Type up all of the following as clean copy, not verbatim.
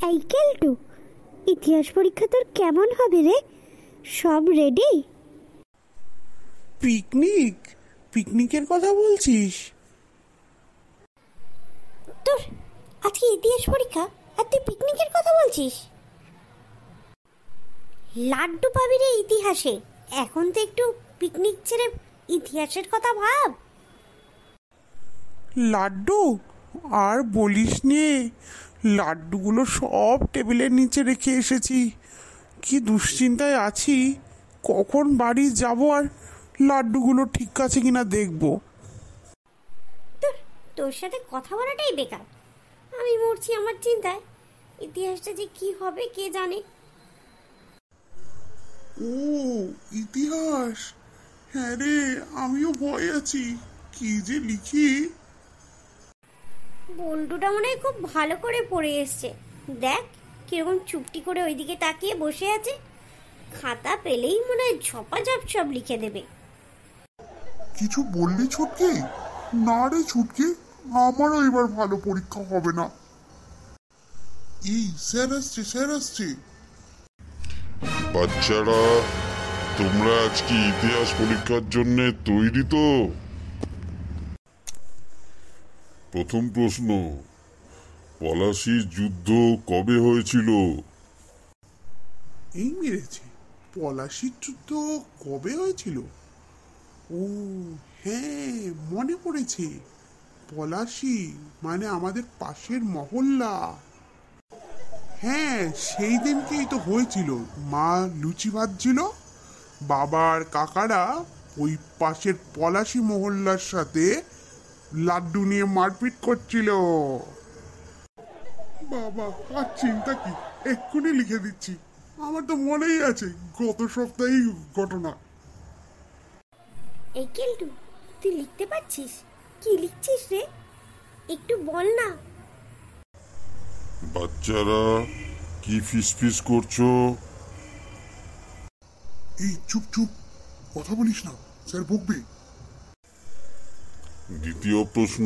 এই কেলটু, ইতিহাস পরীক্ষা তোর কেমন হবে রে? সব রেডি? পিকনিকের কথা বলছিস? তোর আজকে ইতিহাস পরীক্ষা আর তুই পিকনিকের কথা বলছিস? লাড্ডু পাবি রে ইতিহাসে, এখন তো একটু পিকনিক ছেড়ে ইতিহাসের কথা ভাব। লাড্ডু? আর বলিস নে, লাড্ডুগুলো সব টেবিলের নিচে রেখে এসেছি। কি দুশ্চিন্তায় আছি, কখন বাড়ি যাব আর লাড্ডুগুলো ঠিক আছে কিনা দেখবো। তোর সাথে কথা বলাটাই বেকার, আমি মরছি আমার চিন্তায়। ইতিহাসটা যে কি হবে কে জানে। ও ইতিহাস, হ্যাঁ রে, আমিও ভয় আছি, কি যে লিখি। বল্টুটা মনে হয় খুব ভালো করে পড়ে এসছে, দেখ কিরকম চুপটি করে ওইদিকে তাকিয়ে বসে আছে। খাতা পেলেই মনে হয় ঝপাঝপ সব লিখে দেবে। কিছু বললি ছুটকি? না রে ছুটকি, আমারও এবার ভালো পরীক্ষা হবে না। এই স্যার আসছে। বাচ্চারা, তোমরা আজকে ইতিহাস পরীক্ষার জন্য তৈরি তো? প্রথম প্রশ্ন, পলাশীর যুদ্ধ কবে হয়েছিল? এই মেরেছে, পলাশীর যুদ্ধ কবে হয়েছিল? ও হ্যাঁ, মনে পড়েছে। পলাশী মানে আমাদের পাশের মহল্লা। হ্যাঁ, সেই দিনকেই তো হয়েছিল। মা লুচি ভাজছিল, বাবার কাকারা ওই পাশের পলাশী মহল্লার সাথে লাড্ডু নিয়ে মারপিট করছিল। বাবা, আর চিন্তা কি, এক্ষুনি লিখে দিচ্ছি। আমার তো মনেই আছে গত সপ্তাহেই ঘটনা। এই কেলটু, তুই লিখতে পারছিস? কি লিখছিস রে, একটু বল না। বাচ্চারা কি ফিসফিস করছো? এই চুপ, কথা বলিস না, স্যার বকবে। দ্বিতীয় প্রশ্ন,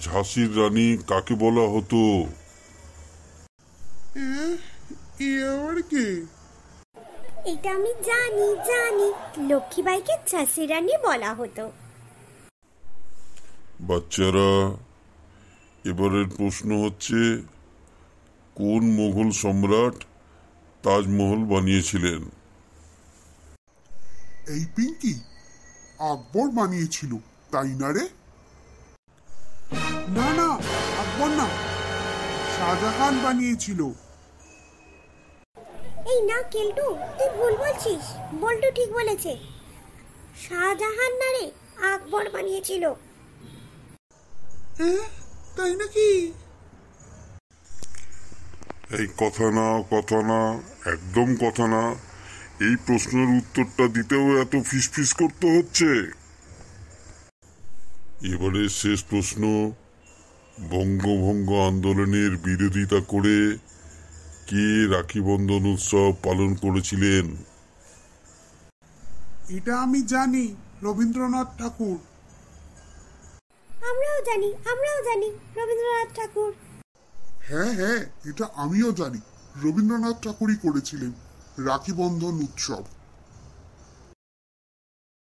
ঝাঁসির রানী কাকে বলা হতো? আবার কে? এটা আমি জানি, লক্ষ্মীবাইকে ঝাঁসির রানী বলা হতো। বাচ্চারা, এবারের প্রশ্ন হচ্ছে, কোন মোগল সম্রাট তাজমহল বানিয়েছিলেন? এই পিঙ্কি, আকবর বানিয়েছিল, তাই না রে? না, আকবর না, শাহজাহান বানিয়েছিল। এই না কেলটু, তুই ভুল বলছিস, বল্টু ঠিক বলেছে। শাহজাহান না রে, আকবর বানিয়েছিল। তাই নাকি? এই কথা না, একদম কথা না। এই প্রশ্নের উত্তরটা দিতেও এত ফিসফিস করতে হচ্ছে। এবারে শেষ প্রশ্ন, বঙ্গভঙ্গ আন্দোলনের বিরোধিতা করে কে রাখি বন্ধন উৎসব পালন করেছিলেন? এটা আমি জানি, রবীন্দ্রনাথ ঠাকুর। আমরাও জানি রবীন্দ্রনাথ ঠাকুর। হ্যাঁ, এটা আমিও জানি, রবীন্দ্রনাথ ঠাকুরই করেছিলেন রাখি বন্ধন উৎসব।